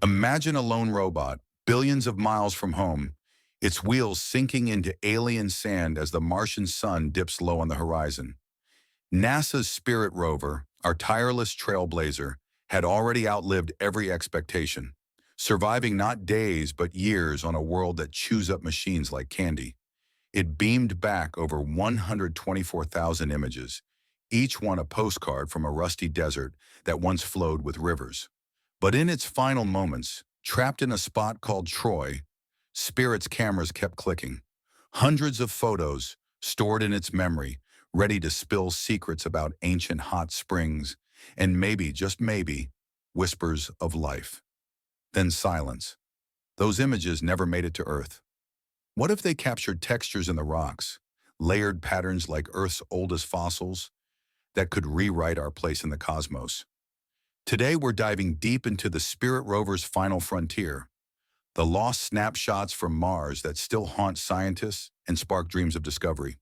Imagine a lone robot, billions of miles from home, its wheels sinking into alien sand as the Martian sun dips low on the horizon. NASA's Spirit rover, our tireless trailblazer, had already outlived every expectation, surviving not days but years on a world that chews up machines like candy. It beamed back over 124,000 images, each one a postcard from a rusty desert that once flowed with rivers. But in its final moments, trapped in a spot called Troy, Spirit's cameras kept clicking. Hundreds of photos stored in its memory, ready to spill secrets about ancient hot springs, and maybe, just maybe, whispers of life. Then silence. Those images never made it to Earth. What if they captured textures in the rocks, layered patterns like Earth's oldest fossils, that could rewrite our place in the cosmos? Today we're diving deep into the Spirit rover's final frontier, the lost snapshots from Mars that still haunt scientists and spark dreams of discovery.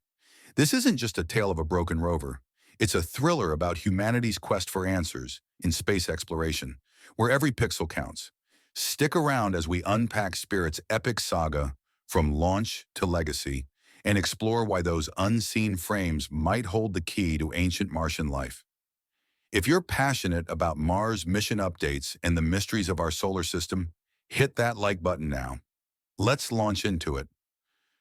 This isn't just a tale of a broken rover. It's a thriller about humanity's quest for answers in space exploration, where every pixel counts. Stick around as we unpack Spirit's epic saga from launch to legacy and explore why those unseen frames might hold the key to ancient Martian life. If you're passionate about Mars mission updates and the mysteries of our solar system, hit that like button now. Let's launch into it.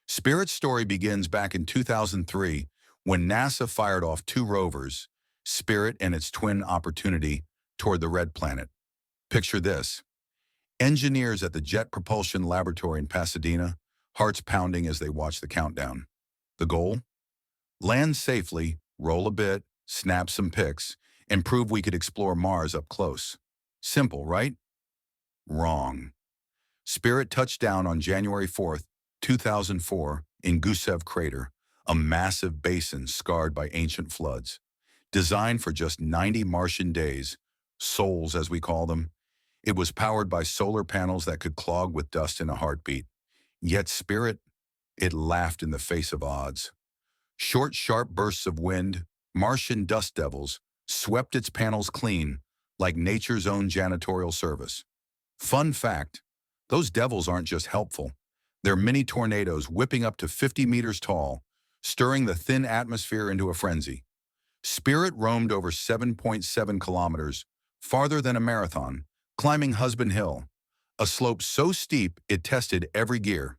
Spirit's story begins back in 2003 when NASA fired off two rovers, Spirit and its twin Opportunity, toward the Red Planet. Picture this. Engineers at the Jet Propulsion Laboratory in Pasadena, hearts pounding as they watch the countdown. The goal? Land safely, roll a bit, snap some pics, and prove we could explore Mars up close. Simple, right? Wrong. Spirit touched down on January 4th, 2004, in Gusev Crater, a massive basin scarred by ancient floods. Designed for just 90 Martian days, souls as we call them, it was powered by solar panels that could clog with dust in a heartbeat. Yet Spirit, it laughed in the face of odds. Short, sharp bursts of wind, Martian dust devils, swept its panels clean, like nature's own janitorial service. Fun fact, those devils aren't just helpful. They're mini tornadoes whipping up to 50 meters tall, stirring the thin atmosphere into a frenzy. Spirit roamed over 7.7 kilometers, farther than a marathon, climbing Husband Hill, a slope so steep it tested every gear.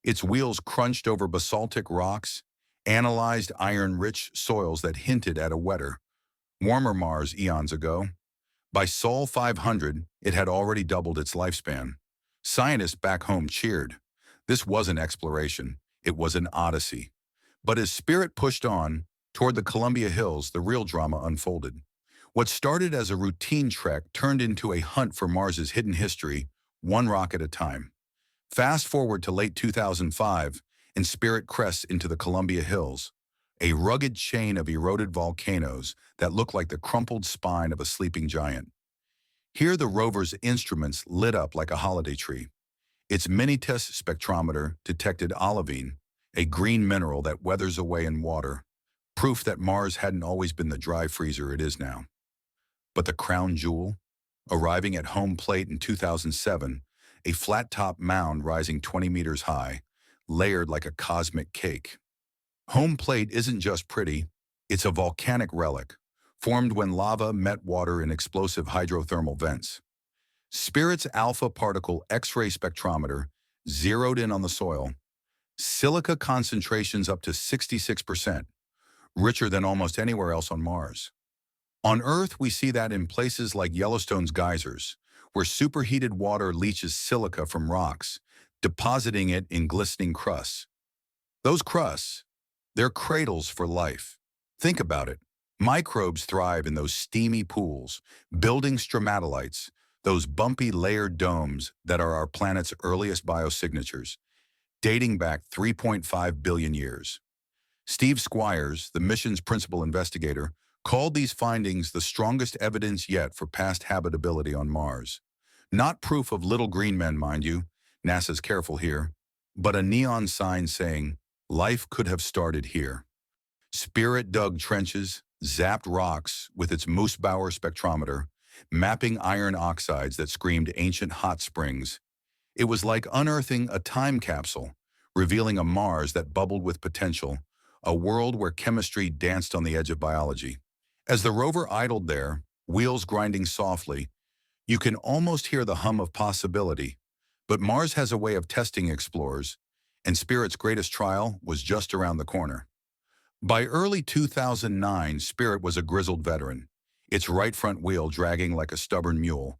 Its wheels crunched over basaltic rocks, analyzed iron-rich soils that hinted at a wetter, warmer Mars eons ago. By Sol 500, it had already doubled its lifespan. Scientists back home cheered. This wasn't exploration, it was an odyssey. But as Spirit pushed on, toward the Columbia Hills, the real drama unfolded. What started as a routine trek turned into a hunt for Mars's hidden history, one rock at a time. Fast forward to late 2005, and Spirit crests into the Columbia Hills, a rugged chain of eroded volcanoes that look like the crumpled spine of a sleeping giant. Here the rover's instruments lit up like a holiday tree. Its Minitus spectrometer detected olivine, a green mineral that weathers away in water, proof that Mars hadn't always been the dry freezer it is now. But the crown jewel? Arriving at home plate in 2007, a flat-top mound rising 20 meters high, layered like a cosmic cake. Home plate isn't just pretty, it's a volcanic relic, formed when lava met water in explosive hydrothermal vents. Spirit's alpha particle X-ray spectrometer zeroed in on the soil. Silica concentrations up to 66%, richer than almost anywhere else on Mars. On Earth, we see that in places like Yellowstone's geysers, where superheated water leaches silica from rocks, depositing it in glistening crusts. Those crusts, they're cradles for life. Think about it. Microbes thrive in those steamy pools, building stromatolites, those bumpy layered domes that are our planet's earliest biosignatures, dating back 3.5 billion years. Steve Squires, the mission's principal investigator, called these findings the strongest evidence yet for past habitability on Mars. Not proof of little green men, mind you, NASA's careful here, but a neon sign saying, life could have started here. Spirit dug trenches, zapped rocks with its Moosebauer spectrometer, mapping iron oxides that screamed ancient hot springs. It was like unearthing a time capsule, revealing a Mars that bubbled with potential, a world where chemistry danced on the edge of biology. As the rover idled there, wheels grinding softly, you can almost hear the hum of possibility. But Mars has a way of testing explorers, and Spirit's greatest trial was just around the corner. By early 2009, Spirit was a grizzled veteran, its right front wheel dragging like a stubborn mule.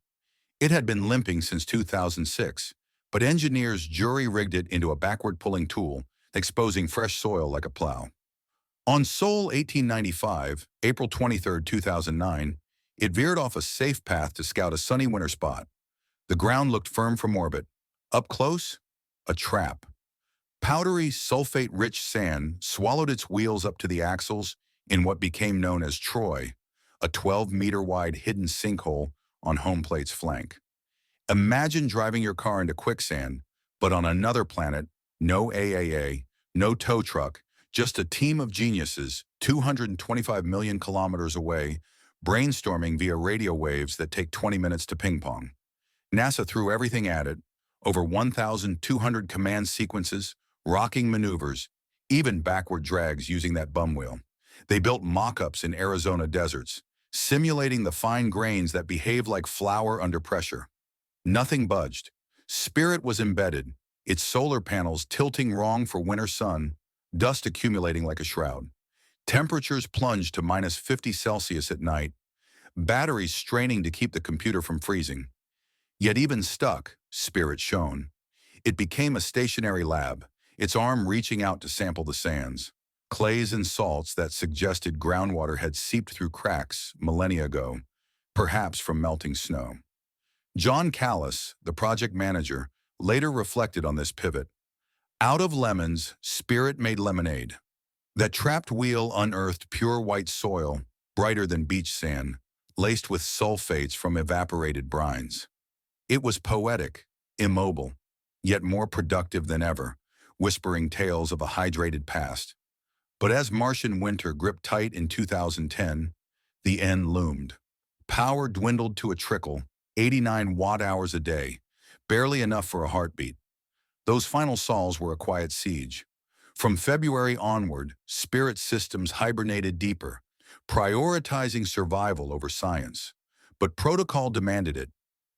It had been limping since 2006, but engineers jury-rigged it into a backward-pulling tool, exposing fresh soil like a plow. On Sol 1895, April 23, 2009, it veered off a safe path to scout a sunny winter spot. The ground looked firm from orbit. Up close, a trap. Powdery, sulfate-rich sand swallowed its wheels up to the axles in what became known as Troy, a 12-meter-wide hidden sinkhole on home plate's flank. Imagine driving your car into quicksand, but on another planet, no AAA, no tow truck, just a team of geniuses 225 million kilometers away, brainstorming via radio waves that take 20 minutes to ping-pong. NASA threw everything at it, over 1,200 command sequences, rocking maneuvers, even backward drags using that bum wheel. They built mock-ups in Arizona deserts, simulating the fine grains that behave like flour under pressure. Nothing budged. Spirit was embedded, its solar panels tilting wrong for winter sun, dust accumulating like a shroud. Temperatures plunged to minus 50 Celsius at night, batteries straining to keep the computer from freezing. Yet even stuck, Spirit shone. It became a stationary lab, its arm reaching out to sample the sands, clays and salts that suggested groundwater had seeped through cracks millennia ago, perhaps from melting snow. John Callis, the project manager, later reflected on this pivot. Out of lemons, Spirit made lemonade. That trapped wheel unearthed pure white soil, brighter than beach sand, laced with sulfates from evaporated brines. It was poetic, immobile, yet more productive than ever, whispering tales of a hydrated past. But as Martian winter gripped tight in 2010, the end loomed. Power dwindled to a trickle, 89 watt-hours a day, barely enough for a heartbeat. Those final sols were a quiet siege. From February onward, Spirit systems hibernated deeper, prioritizing survival over science. But protocol demanded it.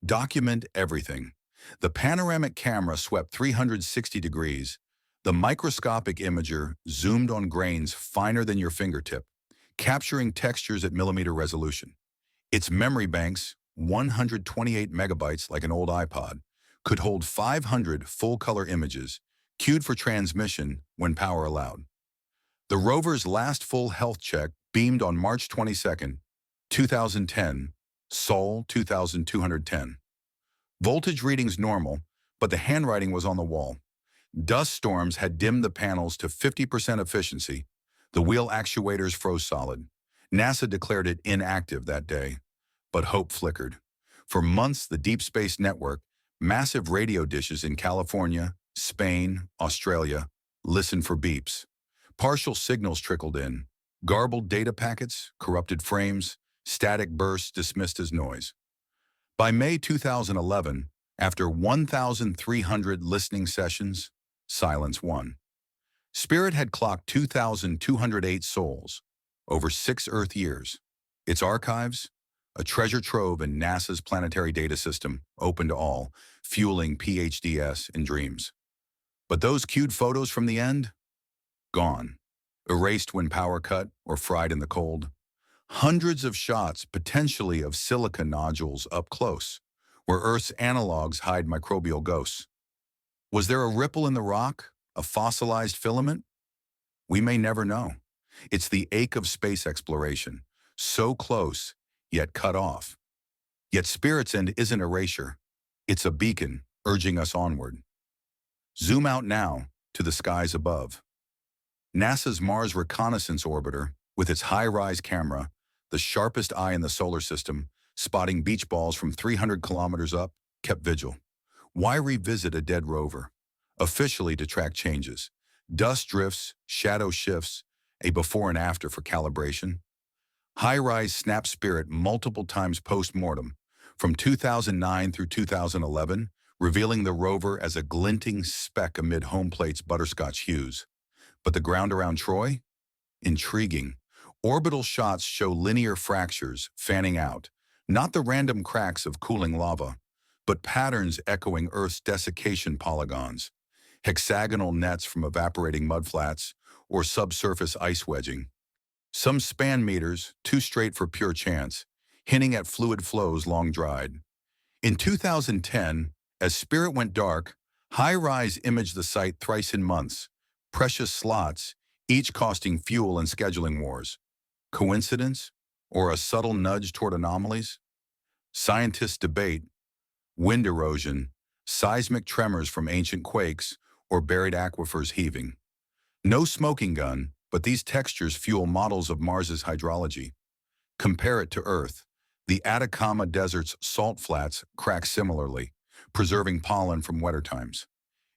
Document everything. The panoramic camera swept 360 degrees. The microscopic imager zoomed on grains finer than your fingertip, capturing textures at millimeter resolution. Its memory banks, 128 megabytes like an old iPod, could hold 500 full-color images, queued for transmission when power allowed. The rover's last full health check beamed on March 22, 2010, Sol 2210. Voltage readings normal, but the handwriting was on the wall. Dust storms had dimmed the panels to 50% efficiency. The wheel actuators froze solid. NASA declared it inactive that day, but hope flickered. For months, the Deep Space Network, massive radio dishes in California, Spain, Australia, listened for beeps. Partial signals trickled in. Garbled data packets, corrupted frames, static bursts dismissed as noise. By May 2011, after 1,300 listening sessions, silence won. Spirit had clocked 2,208 sols, over 6 Earth years. Its archives, a treasure trove in NASA's planetary data system, open to all, fueling PhDs and dreams. But those cued photos from the end? Gone. Erased when power cut or fried in the cold. Hundreds of shots, potentially of silica nodules up close, where Earth's analogs hide microbial ghosts. Was there a ripple in the rock, a fossilized filament? We may never know. It's the ache of space exploration, so close, yet cut off. Yet Spirit's end isn't erasure. It's a beacon, urging us onward. Zoom out now, to the skies above. NASA's Mars Reconnaissance Orbiter, with its high-rise camera, the sharpest eye in the solar system, spotting beach balls from 300 kilometers up, kept vigil. Why revisit a dead rover? Officially to track changes. Dust drifts, shadow shifts, a before and after for calibration. High-rise snap spirit multiple times post-mortem, from 2009 through 2011, revealing the rover as a glinting speck amid home plate's butterscotch hues. But the ground around Troy? Intriguing. Orbital shots show linear fractures fanning out, not the random cracks of cooling lava, but patterns echoing Earth's desiccation polygons, hexagonal nets from evaporating mudflats, or subsurface ice wedging. Some span meters, too straight for pure chance, hinting at fluid flows long dried. In 2010, as Spirit went dark, High-Rise imaged the site thrice in months, precious slots, each costing fuel and scheduling wars. Coincidence? Or a subtle nudge toward anomalies? Scientists debate wind erosion, seismic tremors from ancient quakes, or buried aquifers heaving. No smoking gun, but these textures fuel models of Mars's hydrology. Compare it to Earth. The Atacama Desert's salt flats crack similarly, preserving pollen from wetter times.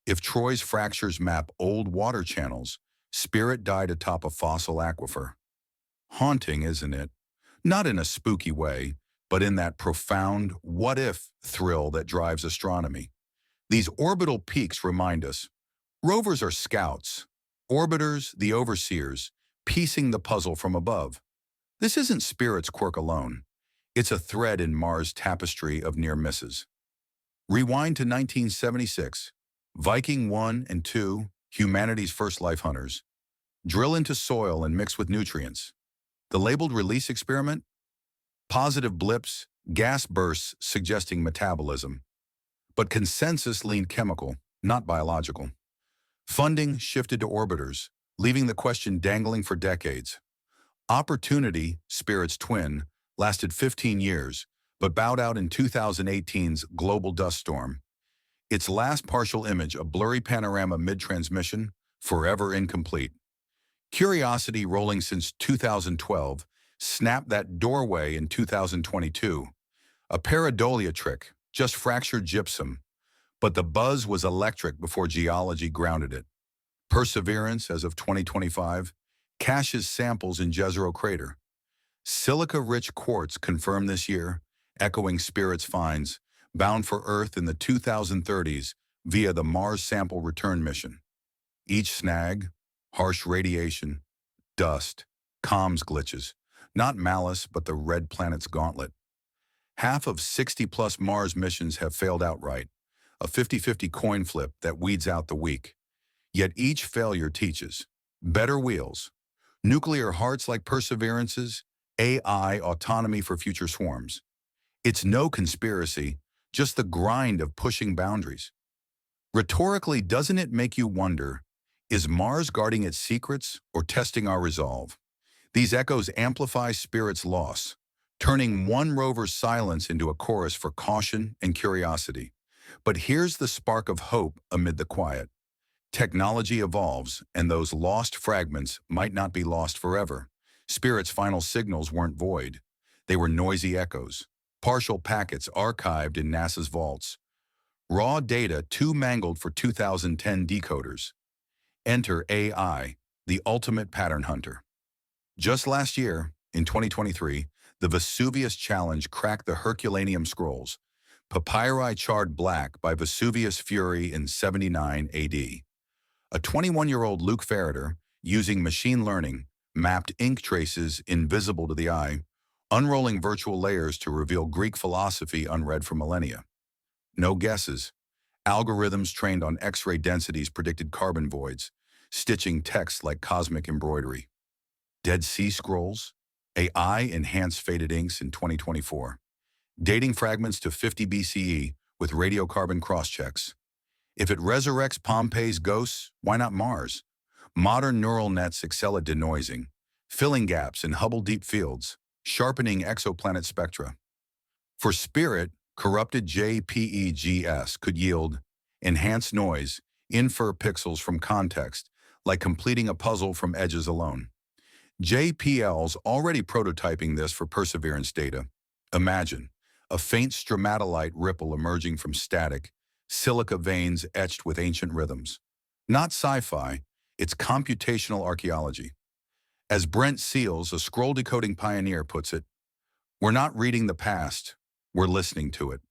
If Troy's fractures map old water channels, Spirit died atop a fossil aquifer. Haunting, isn't it? Not in a spooky way, but in that profound what-if thrill that drives astronomy. These orbital peaks remind us, rovers are scouts, orbiters, the overseers, piecing the puzzle from above. This isn't Spirit's quirk alone. It's a thread in Mars' tapestry of near misses. Rewind to 1976. Viking 1 and 2, humanity's first life hunters, drill into soil and mix with nutrients. The labeled release experiment? Positive blips, gas bursts suggesting metabolism. But consensus leaned chemical, not biological. Funding shifted to orbiters, leaving the question dangling for decades. Opportunity, Spirit's twin, lasted 15 years, but bowed out in 2018's global dust storm. Its last partial image, a blurry panorama mid-transmission, forever incomplete. Curiosity, rolling since 2012, snapped that doorway in 2022. A pareidolia trick, just fractured gypsum. But the buzz was electric before geology grounded it. Perseverance, as of 2025, caches samples in Jezero crater. Silica-rich quartz confirmed this year, echoing Spirit's finds, bound for Earth in the 2030s via the Mars Sample Return mission. Each snag, harsh radiation, dust, comms glitches, not malice but the red planet's gauntlet. Half of 60-plus Mars missions have failed outright, a 50-50 coin flip that weeds out the weak. Yet each failure teaches better wheels, nuclear hearts like Perseverance's, AI autonomy for future swarms. It's no conspiracy, just the grind of pushing boundaries. Rhetorically, doesn't it make you wonder, is Mars guarding its secrets or testing our resolve? These echoes amplify Spirit's loss, turning one rover's silence into a chorus for caution and curiosity. But here's the spark of hope amid the quiet. Technology evolves, and those lost fragments might not be lost forever. Spirit's final signals weren't void. They were noisy echoes, partial packets archived in NASA's vaults. Raw data too mangled for 2010 decoders. Enter AI, the ultimate pattern hunter. Just last year, in 2023, the Vesuvius Challenge cracked the Herculaneum scrolls, papyri charred black by Vesuvius Fury in 79 AD. A 21-year-old Luke Ferreter, using machine learning, mapped ink traces invisible to the eye, unrolling virtual layers to reveal Greek philosophy unread for millennia. No guesses. Algorithms trained on X-ray densities predicted carbon voids, stitching text like cosmic embroidery. Dead Sea Scrolls? AI-enhanced faded inks in 2024. Dating fragments to 50 BCE with radiocarbon crosschecks. If it resurrects Pompeii's ghosts, why not Mars? Modern neural nets excel at denoising, filling gaps in Hubble deep fields, sharpening exoplanet spectra. For Spirit, corrupted JPEGs could yield enhanced noise, infer pixels from context, like completing a puzzle from edges alone. JPL's already prototyping this for Perseverance data. Imagine a faint stromatolite ripple emerging from static, silica veins etched with ancient rhythms. Not sci-fi, it's computational archaeology. As Brent Seals, a scroll-decoding pioneer, puts it, we're not reading the past, we're listening to it.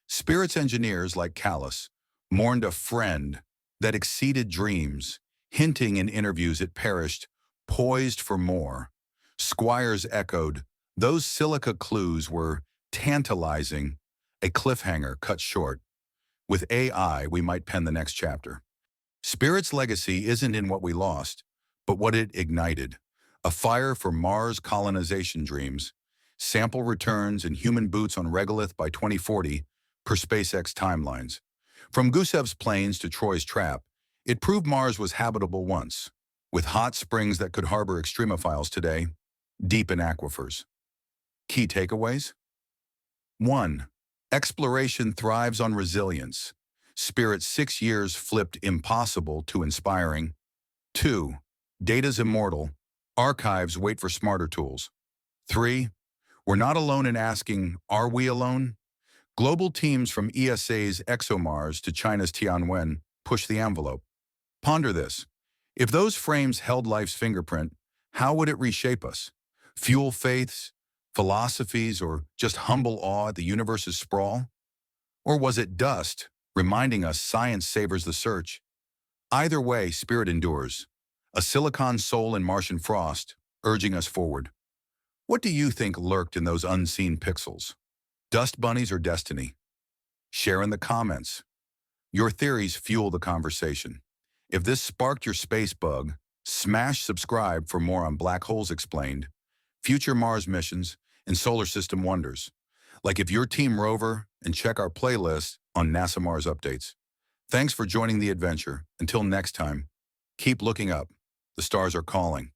Spirit's engineers, like Callus, mourned a friend that exceeded dreams, hinting in interviews it perished, poised for more. Squires echoed, those silica clues were tantalizing, a cliffhanger cut short. With AI, we might pen the next chapter. Spirit's legacy isn't in what we lost, but what it ignited. A fire for Mars colonization dreams, sample returns and human boots on regolith by 2040 per SpaceX timelines. From Gusev's plains to Troy's trap, it proved Mars was habitable once, with hot springs that could harbor extremophiles today, deep in aquifers. Key takeaways? 1. Exploration thrives on resilience. Spirit's 6 years flipped impossible to inspiring. 2. Data's immortal. Archives wait for smarter tools. 3. We're not alone in asking, are we alone? Global teams from ESA's ExoMars to China's Tianwen push the envelope. Ponder this. If those frames held life's fingerprint, how would it reshape us? Fuel faiths, philosophies, or just humble awe at the universe's sprawl? Or was it dust, reminding us science savors the search? Either way, Spirit endures. A silicon soul in Martian frost, urging us forward. What do you think lurked in those unseen pixels? Dust bunnies or destiny? Share in the comments. Your theories fuel the conversation. If this sparked your space bug, smash subscribe for more on black holes explained, future Mars missions, and solar system wonders. Like if you're Team Rover, and check our playlist on NASA Mars updates. Thanks for joining the adventure. Until next time, keep looking up. The stars are calling.